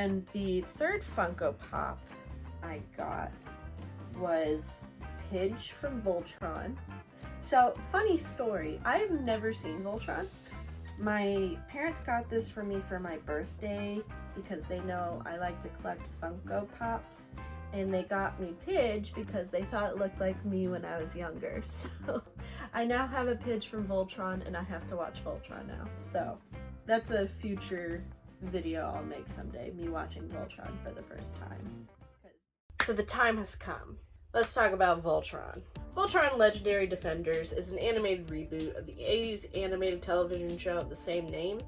And the third Funko Pop I got was Pidge from Voltron. So, funny story, I have never seen Voltron. My parents got this for me for my birthday because they know I like to collect Funko Pops, and they got me Pidge because they thought it looked like me when I was younger. So I now have a Pidge from Voltron, and I have to watch Voltron now. So that's a future video I'll make someday, me watching Voltron for the first time. So the time has come. Let's talk about Voltron. Voltron Legendary Defenders is an animated reboot of the 80s animated television show of the same name.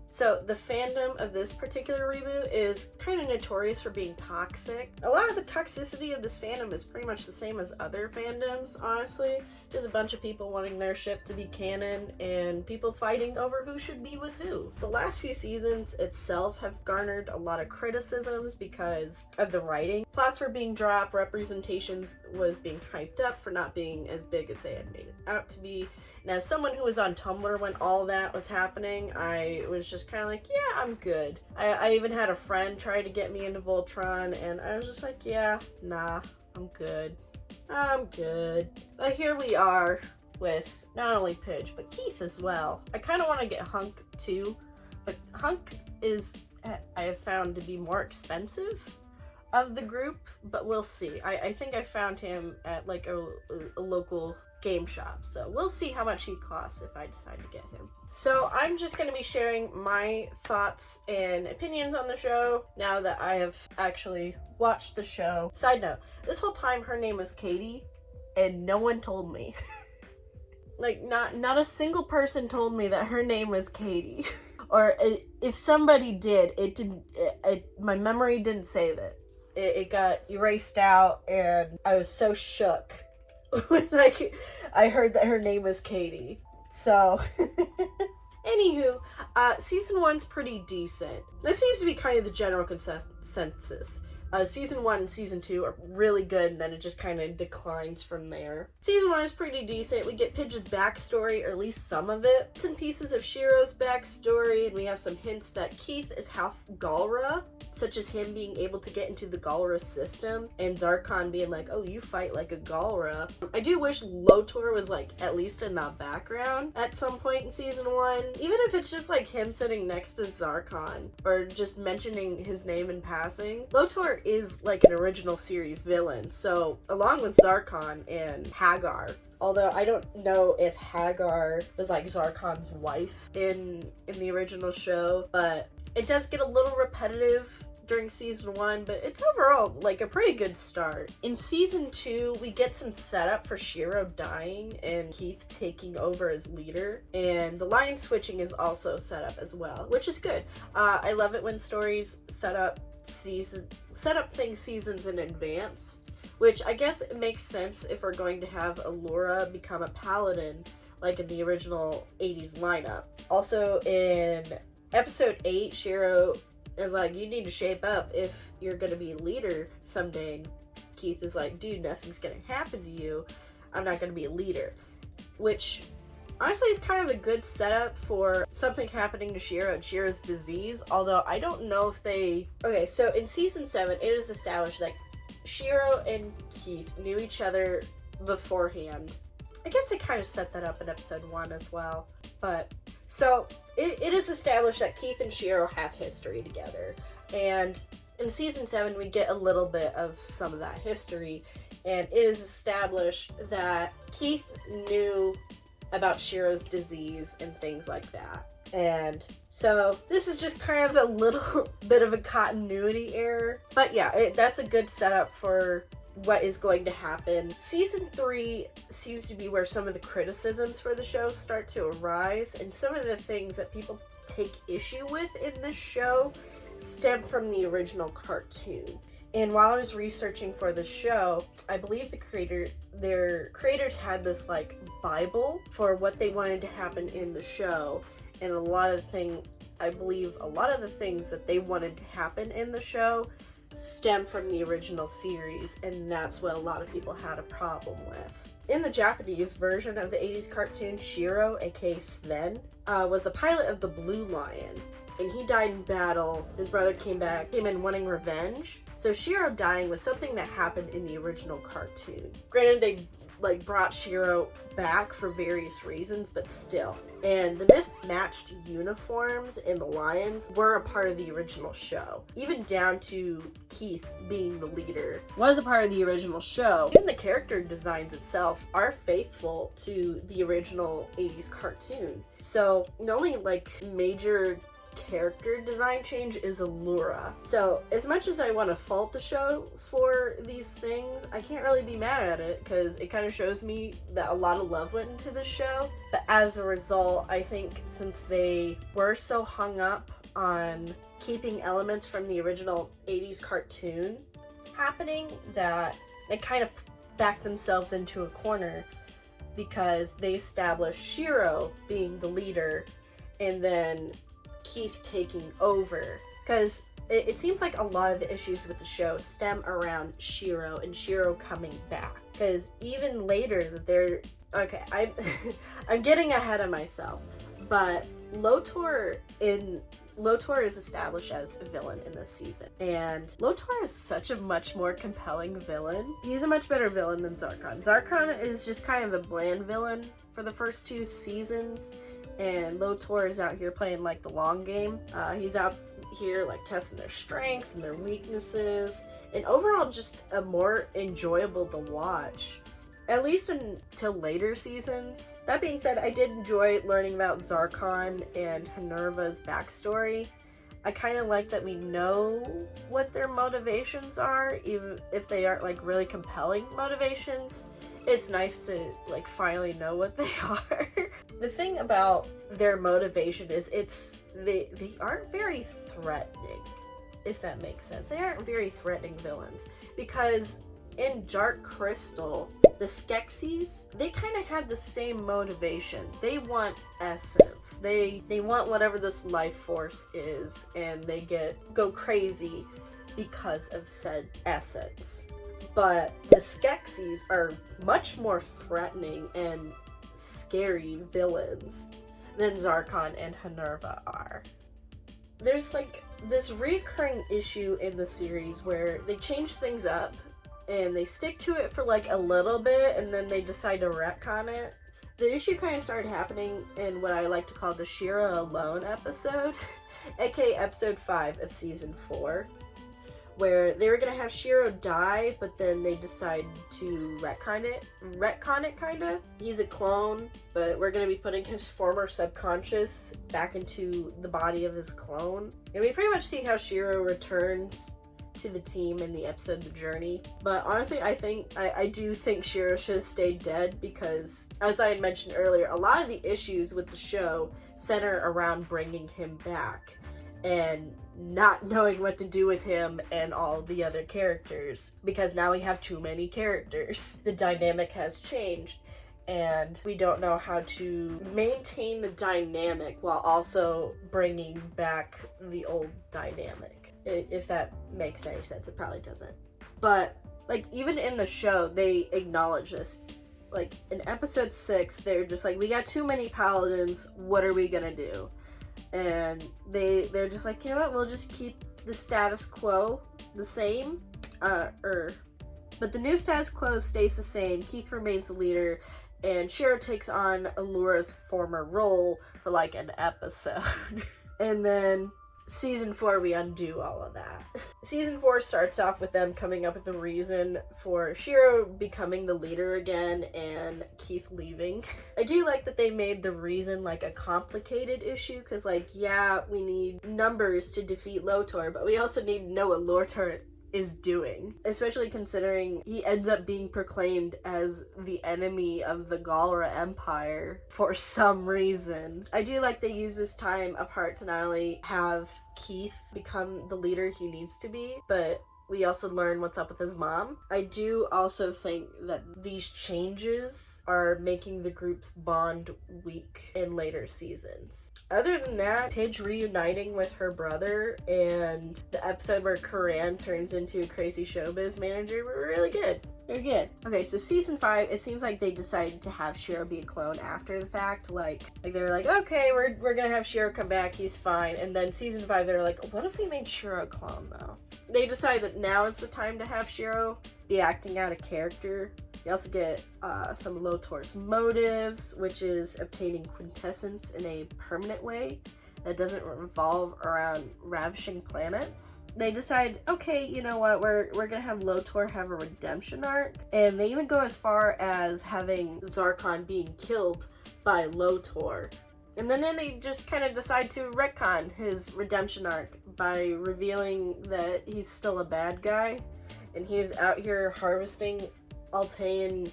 So the fandom of this particular reboot is kind of notorious for being toxic. A lot of the toxicity of this fandom is pretty much the same as other fandoms, honestly. Just a bunch of people wanting their ship to be canon and people fighting over who should be with who. The last few seasons itself have garnered a lot of criticisms because of the writing. Plots were being dropped, representations was being hyped up for not being as big as they had made it out to be. And as someone who was on Tumblr when all that was happening, I was just kind of like, yeah, I'm good. I even had a friend try to get me into Voltron, and I was just like, yeah, nah, I'm good. I'm good. But here we are with not only Pidge, but Keith as well. I kind of want to get Hunk too, but Hunk is, I have found to be more expensive of the group, but we'll see. I think I found him at like a local game shop, so we'll see how much he costs if I decide to get him. So I'm just going to be sharing my thoughts and opinions on the show now that I have actually watched the show. Side note, this whole time her name was Katie and no one told me. Like not a single person told me that her name was Katie. Or if somebody did, my memory didn't save it. It got erased out, and I was so shook when I heard that her name was Katie. So, anywho, season 1's pretty decent. This seems to be kind of the general consensus. Season 1 and season 2 are really good, and then it just kind of declines from there. Season 1 is pretty decent. We get Pidge's backstory, or at least some of it. Bits and pieces of Shiro's backstory, and we have some hints that Keith is half Galra, such as him being able to get into the Galra system, and Zarkon being like, oh, you fight like a Galra. I do wish Lotor was like at least in the background at some point in season 1, even if it's just like him sitting next to Zarkon, or just mentioning his name in passing. Lotor is like an original series villain, so along with Zarkon and Hagar, although I don't know if Hagar was like Zarkon's wife in the original show, but it does get a little repetitive during season 1, but it's overall like a pretty good start. In season 2, we get some setup for Shiro dying and Keith taking over as leader, and the line switching is also set up as well, which is good. I love it when stories set up things seasons in advance, which I guess it makes sense if we're going to have Allura become a paladin like in the original 80s lineup. Also in episode 8, Shiro is like, you need to shape up if you're gonna be leader someday, and Keith is like, dude, nothing's gonna happen to you, I'm not gonna be a leader, which honestly is kind of a good setup for something happening to Shiro and Shiro's disease, although I don't know if they... Okay, so in season 7, it is established that Shiro and Keith knew each other beforehand. I guess they kind of set that up in episode 1 as well, but... So, it is established that Keith and Shiro have history together, and in season 7 we get a little bit of some of that history, and it is established that Keith knew about Shiro's disease and things like that. And so this is just kind of a little bit of a continuity error. But yeah, that's a good setup for what is going to happen. Season 3 seems to be where some of the criticisms for the show start to arise, and some of the things that people take issue with in this show stem from the original cartoon. And while I was researching for the show, I believe their creators had this like Bible for what they wanted to happen in the show, and I believe a lot of the things that they wanted to happen in the show stem from the original series, and that's what a lot of people had a problem with. In the Japanese version of the 80s cartoon, Shiro, aka Sven, was the pilot of the Blue Lion, and he died in battle. His brother came in wanting revenge. So Shiro dying was something that happened in the original cartoon. Granted, they brought Shiro back for various reasons, but still. And the mismatched uniforms and the lions were a part of the original show. Even down to Keith being the leader was a part of the original show. Even the character designs itself are faithful to the original 80s cartoon. So the only major character design change is Allura. So as much as I want to fault the show for these things, I can't really be mad at it because it kind of shows me that a lot of love went into the show. But as a result, I think since they were so hung up on keeping elements from the original 80s cartoon happening, that they kind of backed themselves into a corner because they established Shiro being the leader and then Keith taking over, because it seems like a lot of the issues with the show stem around Shiro and Shiro coming back, because even later that they're I'm getting ahead of myself, but Lotor is established as a villain in this season, and Lotor is such a much more compelling villain. He's a much better villain than Zarkon. Zarkon is just kind of a bland villain for the first 2 seasons, and Lotor is out here playing the long game. He's out here testing their strengths and their weaknesses, and overall just a more enjoyable to watch, at least until later seasons. That being said, I did enjoy learning about Zarkon and Minerva's backstory. I kind of like that we know what their motivations are, even if they aren't really compelling motivations. It's nice to finally know what they are. The thing about their motivation is they aren't very threatening, if that makes sense. They aren't very threatening villains, because in Dark Crystal, the Skeksis, they kind of had the same motivation. They want essence. They want whatever this life force is, and they go crazy because of said essence. But the Skeksis are much more threatening and scary villains than Zarkon and Minerva are. There's this recurring issue in the series where they change things up and they stick to it for a little bit and then they decide to retcon it. The issue kind of started happening in what I like to call the Shiro Alone episode, aka episode 5 of season 4. Where they were gonna have Shiro die, but then they decided to retcon it, kinda. He's a clone, but we're gonna be putting his former subconscious back into the body of his clone. And we pretty much see how Shiro returns to the team in the episode The Journey. But honestly, I do think Shiro should have stayed dead, because, as I had mentioned earlier, a lot of the issues with the show center around bringing him back and not knowing what to do with him and all the other characters, because now we have too many characters. The dynamic has changed, and we don't know how to maintain the dynamic while also bringing back the old dynamic. If that makes any sense. It probably doesn't. But even in the show, they acknowledge this. In episode 6, they're just we got too many paladins, what are we gonna do? And they're just you know what, we'll just keep the status quo the same, but the new status quo stays the same. Keith remains the leader, and Shiro takes on Allura's former role for an episode. And then season 4, we undo all of that. Season 4 starts off with them coming up with a reason for Shiro becoming the leader again and Keith leaving. I do like that they made the reason a complicated issue, because yeah, we need numbers to defeat Lotor, but we also need to know what Lotor is doing, especially considering he ends up being proclaimed as the enemy of the Galra Empire for some reason. I do like they use this time apart to not only have Keith become the leader he needs to be, but we also learn what's up with his mom. I do also think that these changes are making the group's bond weak in later seasons. Other than that, Pidge reuniting with her brother and the episode where Karan turns into a crazy showbiz manager were really good. They're good. Okay, so season 5, it seems like they decided to have Shiro be a clone after the fact. Like they were like, okay, we're gonna have Shiro come back, he's fine. And then season 5, they were like, what if we made Shiro a clone, though? They decide that now is the time to have Shiro be acting out a character. You also get some Lotor's motives, which is obtaining quintessence in a permanent way that doesn't revolve around ravishing planets. They decide, okay, you know what, we're gonna have Lotor have a redemption arc, and they even go as far as having Zarkon being killed by Lotor. And then they just kind of decide to retcon his redemption arc by revealing that he's still a bad guy, and he's out here harvesting Altean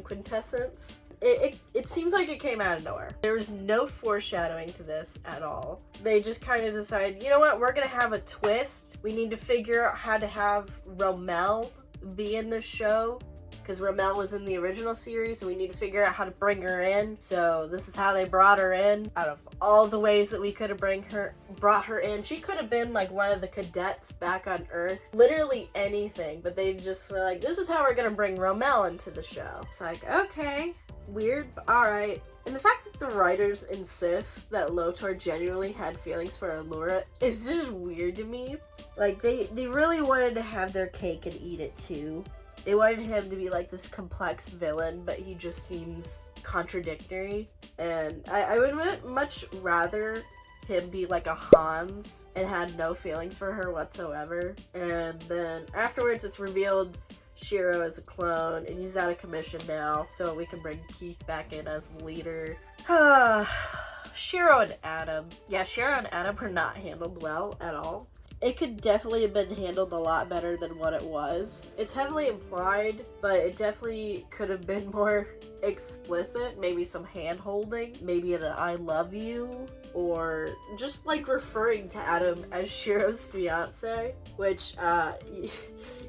quintessence. It seems like it came out of nowhere. There was no foreshadowing to this at all. They just kind of decided, you know what, we're gonna have a twist. We need to figure out how to have Romel be in the show, because Romel was in the original series, so we need to figure out how to bring her in. So this is how they brought her in. Out of all the ways that we could have brought her in, she could have been like one of the cadets back on Earth. Literally anything, but they just were like, this is how we're gonna bring Romel into the show. It's like, okay. Weird, but alright. And the fact that the writers insist that Lotor genuinely had feelings for Allura is just weird to me. Like, they really wanted to have their cake and eat it too. They wanted him to be like this complex villain, but he just seems contradictory. And I would much rather him be like a Hans and had no feelings for her whatsoever. And then afterwards it's revealed Shiro is a clone, and he's out of commission now, so we can bring Keith back in as leader. Shiro and Adam. Yeah, Shiro and Adam were not handled well at all. It could definitely have been handled a lot better than what it was. It's heavily implied, but it definitely could have been more explicit. Maybe some hand-holding, maybe an I love you, or just like referring to Adam as Shiro's fiance, which,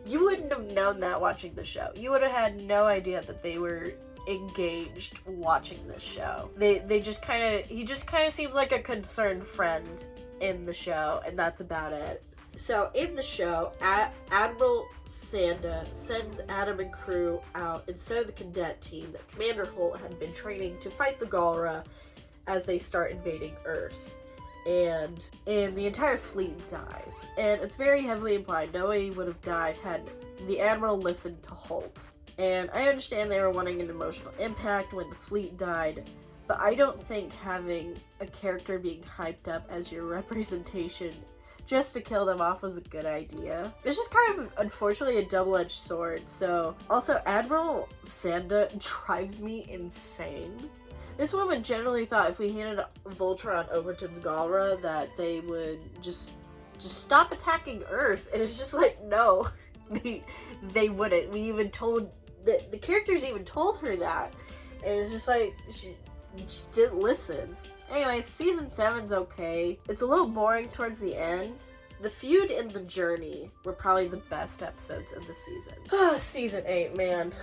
you wouldn't have known that watching the show. You would have had no idea that they were engaged watching this show. He just kind of seems like a concerned friend in the show, and that's about it. So in the show, Admiral Sanda sends Adam and crew out instead of the cadet team that Commander Holt had been training to fight the Galra as they start invading Earth. And the entire fleet dies. And it's very heavily implied nobody would have died had the Admiral listened to Holt. And I understand they were wanting an emotional impact when the fleet died, but I don't think having a character being hyped up as your representation just to kill them off was a good idea. It's just kind of, unfortunately, a double-edged sword. So, also, Admiral Sanda drives me insane. This woman generally thought if we handed Voltron over to the Galra that they would just stop attacking Earth, and it's just like, no, they wouldn't. We even told, the characters even told her that, and it's just like, she just didn't listen. Anyways, season 7's okay. It's a little boring towards the end. The feud and the journey were probably the best episodes of the season. Season 8, man.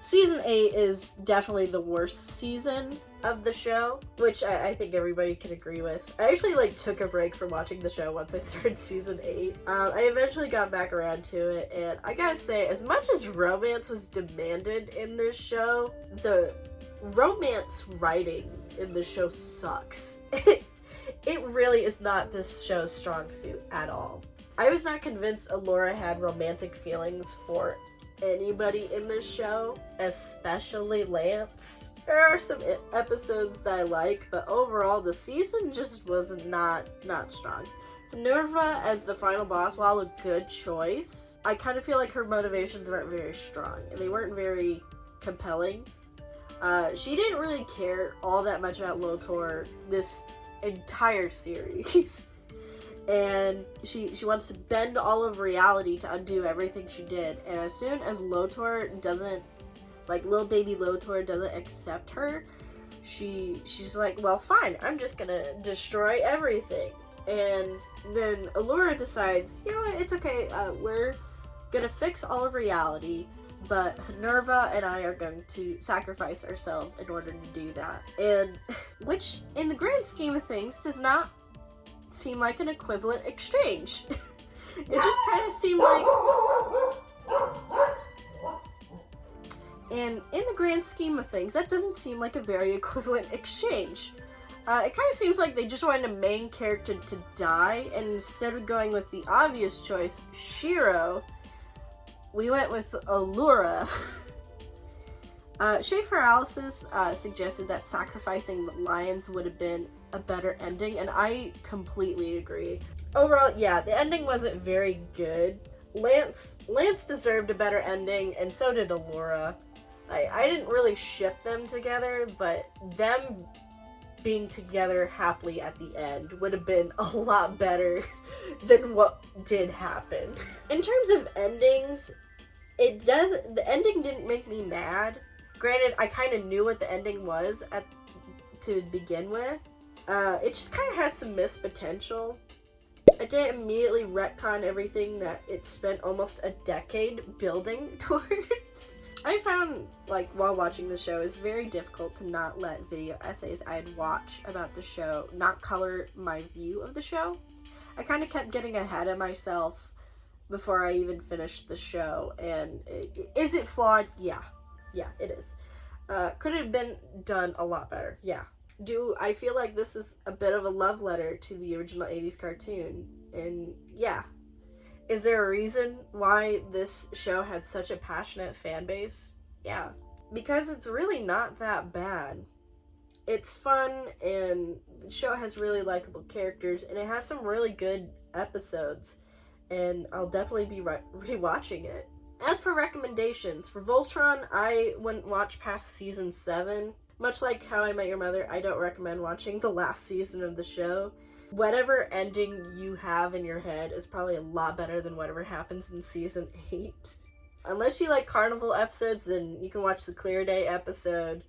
Season 8 is definitely the worst season of the show, which I think everybody can agree with. I actually took a break from watching the show once I started season 8. I eventually got back around to it, and I gotta say, as much as romance was demanded in this show, the romance writing in the show sucks. It really is not this show's strong suit at all. I was not convinced Allura had romantic feelings for anybody in this show, especially Lance. There are some episodes that I like, but overall the season just was not strong. Minerva as the final boss, while a good choice, I kind of feel like her motivations weren't very strong, and they weren't very compelling. She didn't really care all that much about Lotor this entire series. And she wants to bend all of reality to undo everything she did. And as soon as Lotor doesn't, little baby Lotor doesn't accept her, she's like, well, fine, I'm just gonna destroy everything. And then Allura decides, you know what, it's okay, we're gonna fix all of reality, but Minerva and I are going to sacrifice ourselves in order to do that. And, which, in the grand scheme of things, does not seem like an equivalent exchange. It just kind of seemed like... And in the grand scheme of things, that doesn't seem like a very equivalent exchange. It kind of seems like they just wanted a main character to die, and instead of going with the obvious choice, Shiro, we went with Allura. Schaefer Alice's suggested that sacrificing the lions would have been a better ending, and I completely agree. Overall, yeah, the ending wasn't very good. Lance deserved a better ending, and so did Allura. I didn't really ship them together, but them being together happily at the end would have been a lot better than what did happen. In terms of endings, the ending didn't make me mad. Granted, I kind of knew what the ending was to begin with. It just kind of has some missed potential. It didn't immediately retcon everything that it spent almost a decade building towards. I found, like, while watching the show, it's very difficult to not let video essays I'd watch about the show not color my view of the show. I kind of kept getting ahead of myself before I even finished the show, and is it flawed? Yeah, it is. Could it have been done a lot better? Yeah. Do I feel like this is a bit of a love letter to the original 80s cartoon? And yeah. Is there a reason why this show had such a passionate fan base? Yeah. Because it's really not that bad. It's fun, and the show has really likable characters, and it has some really good episodes, and I'll definitely be rewatching it. As for recommendations, for Voltron, I wouldn't watch past season 7. Much like How I Met Your Mother, I don't recommend watching the last season of the show. Whatever ending you have in your head is probably a lot better than whatever happens in season 8. Unless you like carnival episodes, then you can watch the Clear Day episode.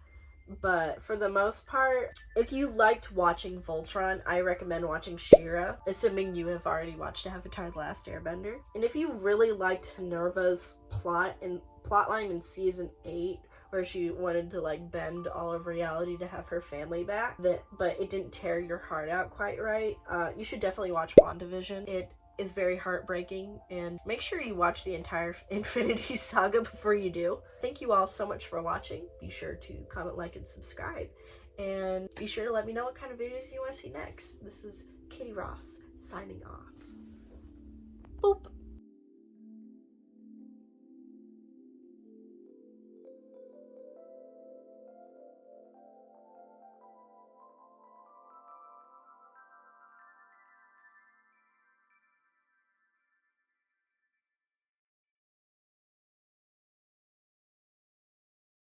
But for the most part, if you liked watching Voltron, I recommend watching She-Ra, assuming you have already watched Avatar: The Last Airbender. And if you really liked Minerva's plotline in season 8, where she wanted to, like, bend all of reality to have her family back, but it didn't tear your heart out quite right, you should definitely watch WandaVision. It is very heartbreaking, and make sure you watch the entire Infinity Saga before you do. Thank you all so much for watching. Be sure to comment, like, and subscribe, and be sure to let me know what kind of videos you want to see next. This is Katie Ross, signing off. Boop!